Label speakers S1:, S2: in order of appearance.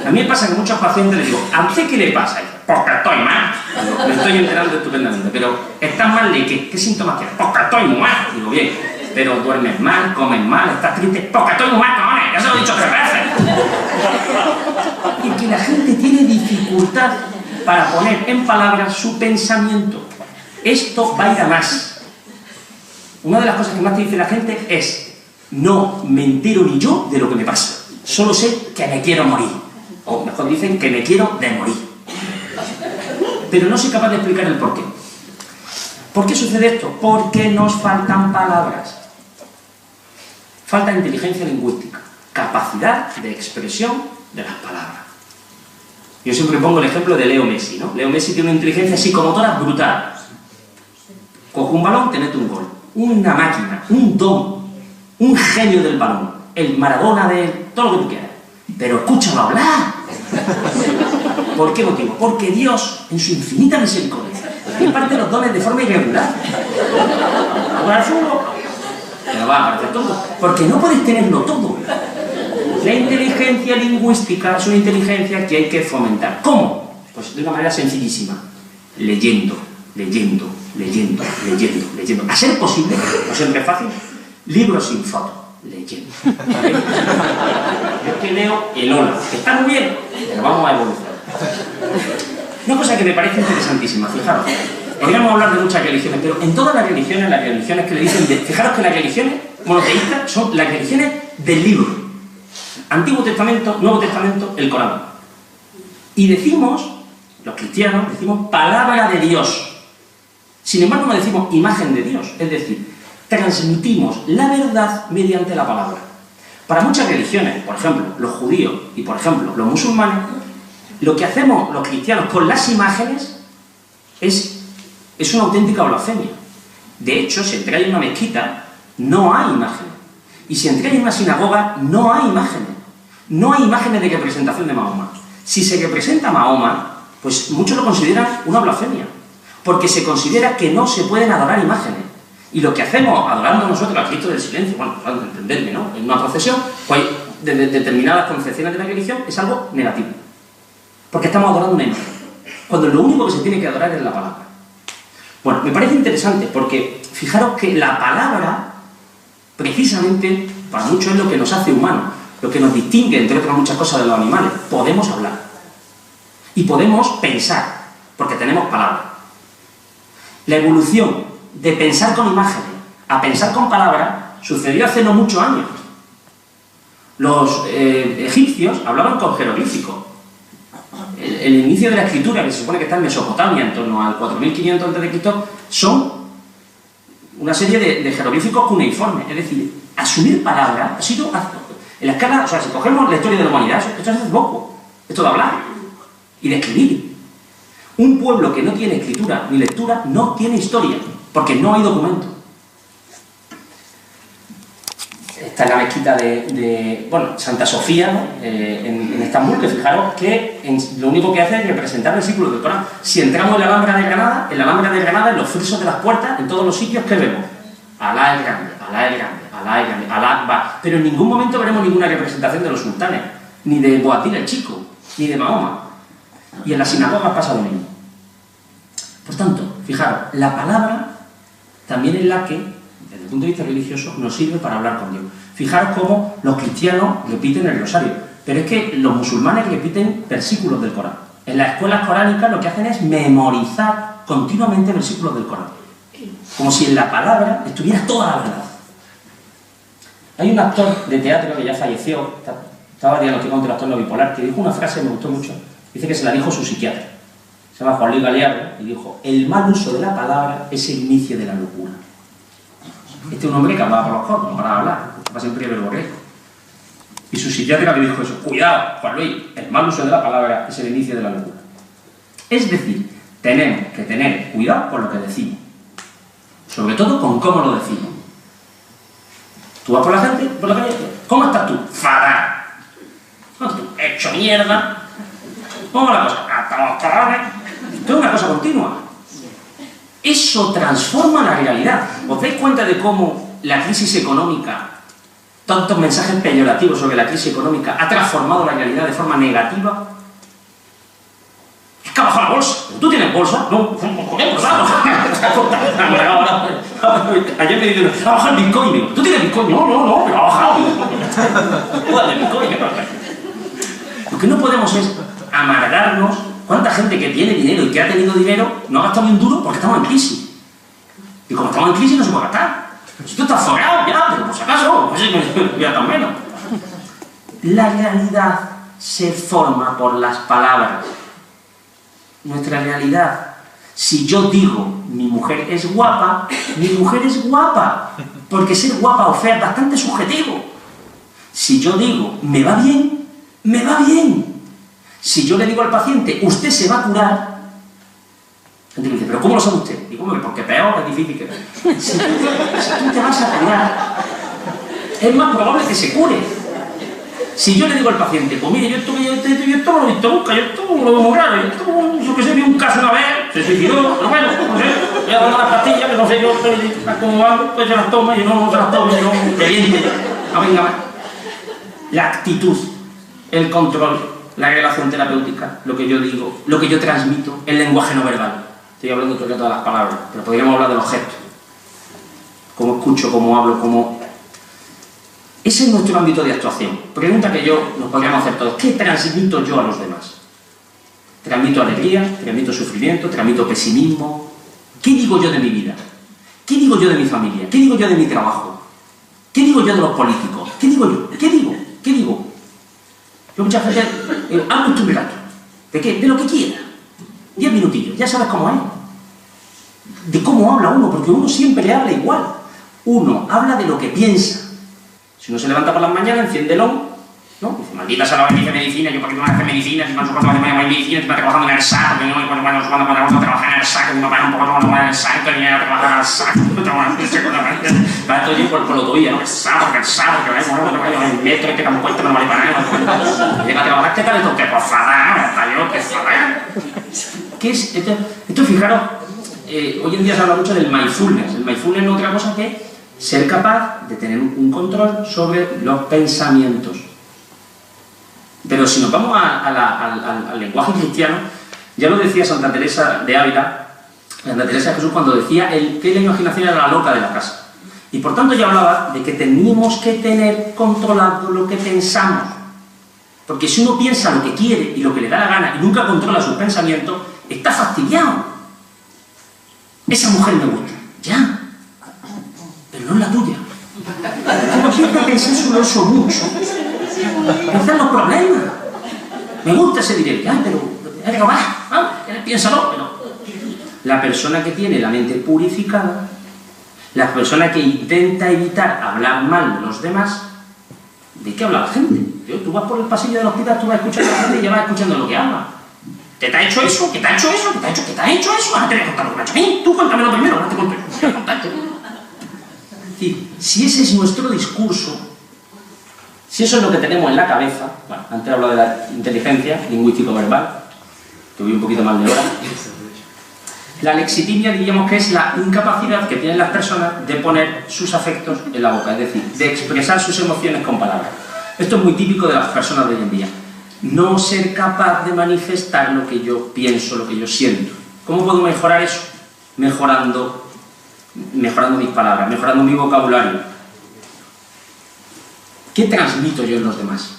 S1: A mí me pasa que muchos pacientes les digo, ¿a usted qué le pasa? Porque estoy mal. Digo, me estoy enterando estupendamente, pero ¿estás mal de qué? ¿Qué síntomas tienes? Porque estoy muy mal. Digo, bien, pero duermes mal, comes mal, estás triste. Porque estoy muy mal, cojones, ya se lo he dicho 3 veces. Y que la gente tiene dificultad para poner en palabras su pensamiento. Esto va a ir a más. Una de las cosas que más te dice la gente es: no me entero ni yo de lo que me pasa, solo sé que me quiero morir, o mejor dicen que me quiero de morir, pero no soy capaz de explicar el porqué. ¿Por qué sucede esto? Porque nos faltan palabras, falta inteligencia lingüística, capacidad de expresión de las palabras. Yo siempre pongo el ejemplo de Leo Messi, ¿no? Leo Messi tiene una inteligencia psicomotora brutal. Coge un balón, te mete un gol. Una máquina, un don, un genio del balón, el Maradona de todo lo que tú quieras. Pero escúchalo hablar. ¿Por qué motivo? Porque Dios, en su infinita misericordia, reparte los dones de forma irregular. Ahora uno, pero va a aparecer todo. Porque no puedes tenerlo todo. La inteligencia lingüística es una inteligencia que hay que fomentar. ¿Cómo? Pues de una manera sencillísima. Leyendo, leyendo, leyendo, leyendo, leyendo. A ser posible, no siempre es fácil, libros sin foto, leyendo. Yo que leo el Ola, que está muy bien, pero vamos a evolucionar. Una cosa que me parece interesantísima, fijaros, podríamos hablar de muchas religiones, pero en todas las religiones que le dicen, fijaros que las religiones monoteístas son las religiones del libro. Antiguo Testamento, Nuevo Testamento, el Corán. Y decimos, los cristianos, decimos palabra de Dios. Sin embargo, no decimos imagen de Dios. Es decir, transmitimos la verdad mediante la palabra. Para muchas religiones, por ejemplo, los judíos y, por ejemplo, los musulmanes, lo que hacemos los cristianos con las imágenes es una auténtica blasfemia. De hecho, si entráis en una mezquita, no hay imágenes. Y si entráis en una sinagoga, no hay imágenes. No hay imágenes de representación de Mahoma. Si se representa a Mahoma, pues muchos lo consideran una blasfemia, porque se considera que no se pueden adorar imágenes. Y lo que hacemos adorando nosotros al Cristo del Silencio, bueno, para entenderme, ¿no? En una procesión, pues de determinadas concepciones de la religión es algo negativo, porque estamos adorando una imagen, cuando lo único que se tiene que adorar es la palabra. Bueno, me parece interesante porque fijaros que la palabra, precisamente, para muchos es lo que nos hace humanos, lo que nos distingue, entre otras muchas cosas, de los animales. Podemos hablar y podemos pensar, porque tenemos palabras. La evolución de pensar con imágenes a pensar con palabras sucedió hace no muchos años. Los egipcios hablaban con jeroglíficos. El inicio de la escritura, que se supone que está en Mesopotamia, en torno al 4500 a.C., son una serie de jeroglíficos cuneiformes. Es decir, asumir palabras ha sido... En la escala, o sea, si cogemos la historia de la humanidad, esto es poco. Esto de hablar y de escribir. Un pueblo que no tiene escritura ni lectura no tiene historia, porque no hay documento. Esta es la mezquita de Santa Sofía, ¿no? en Estambul, que fijaros que lo único que hace es representar versículos del Corán. Si entramos en la Alhambra de Granada, en los frisos de las puertas, en todos los sitios, ¿qué vemos? Alá es grande, Alá es grande, Alá es grande, Alá Akbar. Pero en ningún momento veremos ninguna representación de los sultanes, ni de Boabdil el Chico, ni de Mahoma. Y en las sinagogas pasa lo mismo. Por tanto, fijaros, la palabra también es la que, desde el punto de vista religioso, nos sirve para hablar con Dios. Fijaros cómo los cristianos repiten el rosario, pero es que los musulmanes repiten versículos del Corán. En las escuelas coránicas lo que hacen es memorizar continuamente versículos del Corán, como si en la palabra estuviera toda la verdad. Hay un actor de teatro que ya falleció, estaba diagnosticado con trastorno bipolar, que dijo una frase que me gustó mucho. Dice que se la dijo su psiquiatra. Se llama Juan Luis Galeardo, y dijo: el mal uso de la palabra es el inicio de la locura. Este es un hombre que hablaba por los codos, no paraba de hablar, estaba siempre verborreico. Y su psiquiatra le dijo eso: cuidado, Juan Luis, el mal uso de la palabra es el inicio de la locura. Es decir, tenemos que tener cuidado con lo que decimos, sobre todo con cómo lo decimos. Tú vas por la gente, por la calle, ¿cómo estás tú? Fatal. ¿Cómo estás tú? Hecho mierda. ¿Cómo la cosa? Hasta los cabrones. Esto es una cosa continua. Eso transforma la realidad. ¿Os dais cuenta de cómo la crisis económica tantos mensajes peyorativos sobre la crisis económica ha transformado la realidad de forma negativa. Es que ha bajado la bolsa. ¿Tú tienes bolsa? No, ¿qué bolsa? Ayer me dijeron, ha bajado el Bitcoin. ¿Tú tienes Bitcoin? No, pero ha bajado. Lo que no podemos es amargarnos. ¿Cuánta gente que tiene dinero y que ha tenido dinero no ha gastado ni un duro porque estamos en crisis? Y como estamos en crisis no se puede gastar. Si tú estás forrado ya, pero por si acaso, pues ya tan menos. La realidad se forma por las palabras. Nuestra realidad. Si yo digo, mi mujer es guapa, mi mujer es guapa. Porque ser guapa o fea es bastante subjetivo. Si yo digo, me va bien, me va bien. Si yo le digo al paciente, usted se va a curar, gente me dice, ¿pero cómo lo sabe usted? Digo, porque peor, es difícil que... Si tú te vas a curar, es más probable que se cure. Si yo le digo al paciente, pues mire, yo esto no lo he visto nunca, yo esto lo veo muy raro, yo que sé, vi un caso una vez, se suicidó, pero bueno, no sé, voy a dar las pastillas, que no sé yo, como hago, pues se las toma, y no se las toma, y no, reviente, no venga más. La actitud, el control, la relación terapéutica, lo que yo digo, lo que yo transmito, el lenguaje no verbal. Estoy hablando de todas las palabras, pero podríamos hablar de los gestos. Cómo escucho, cómo hablo, cómo... Ese es nuestro ámbito de actuación. Pregunta que nos podríamos hacer todos. ¿Qué transmito yo a los demás? ¿Transmito alegría? ¿Transmito sufrimiento? ¿Transmito pesimismo? ¿Qué digo yo de mi vida? ¿Qué digo yo de mi familia? ¿Qué digo yo de mi trabajo? ¿Qué digo yo de los políticos? ¿Qué digo yo? ¿Qué digo? ¿Qué digo? Yo mucha gente... hablo tú un rato. ¿De qué? De lo que quiera. 10 minutillos. Ya sabes cómo es. De cómo habla uno, porque uno siempre habla igual. Uno habla de lo que piensa. Si uno se levanta por las mañanas, enciende el on, ¿no? Dice, maldita sea la bendice medicina, yo porque no voy a hacer medicina, si no sé cuánto voy a medicina, si me trabajando en el SAC, porque no cuando vamos a trabajar en el SAC, me pagan un poco cuando voy en el SAC, que venía a trabajar en el SAC, va todo yo por lo todavía, ¿no? El SAC, porque el SAC, porque el metro, que me cuesta, no vale para nada. Llega a trabajar, ¿qué tal esto? Que pues fatal, hasta yo, que fatal. ¿Qué es? Esto fijaros, hoy en día se habla mucho del mindfulness. El mindfulness no es otra cosa que ser capaz de tener un control sobre los pensamientos. Pero si nos vamos al lenguaje cristiano, ya lo decía Santa Teresa de Ávila, Santa Teresa de Jesús, cuando decía que la imaginación era la loca de la casa. Y por tanto ya hablaba de que teníamos que tener controlado lo que pensamos. Porque si uno piensa lo que quiere y lo que le da la gana y nunca controla sus pensamientos, está fastidiado. Esa mujer me gusta. Ya. Pero no es la tuya. Pero siempre pensé sobre eso mucho. Empiezan los problemas. Me gusta ese directo. Pero vamos, piénsalo. Pero la persona que tiene la mente purificada, la persona que intenta evitar hablar mal de los demás, ¿de qué habla la gente? Tú vas por el pasillo del hospital, tú vas escuchando a la gente y ya vas escuchando lo que habla. ¿Qué te ha hecho eso? ¿Qué te ha hecho eso? ¿Qué te ha hecho? ¿Qué te ha hecho eso? Ahora te voy a contar lo que me ha hecho a mí. Tú cuéntamelo primero, ahora te cuento. Es decir, si ese es nuestro discurso, si eso es lo que tenemos en la cabeza, bueno, antes hablo de la inteligencia lingüístico-verbal, que voy un poquito mal de hora, la lexitimia diríamos que es la incapacidad que tienen las personas de poner sus afectos en la boca, es decir, de expresar sus emociones con palabras. Esto es muy típico de las personas de hoy en día. No ser capaz de manifestar lo que yo pienso, lo que yo siento. ¿Cómo puedo mejorar eso? Mejorando mis palabras, mejorando mi vocabulario. ¿Qué transmito yo en los demás?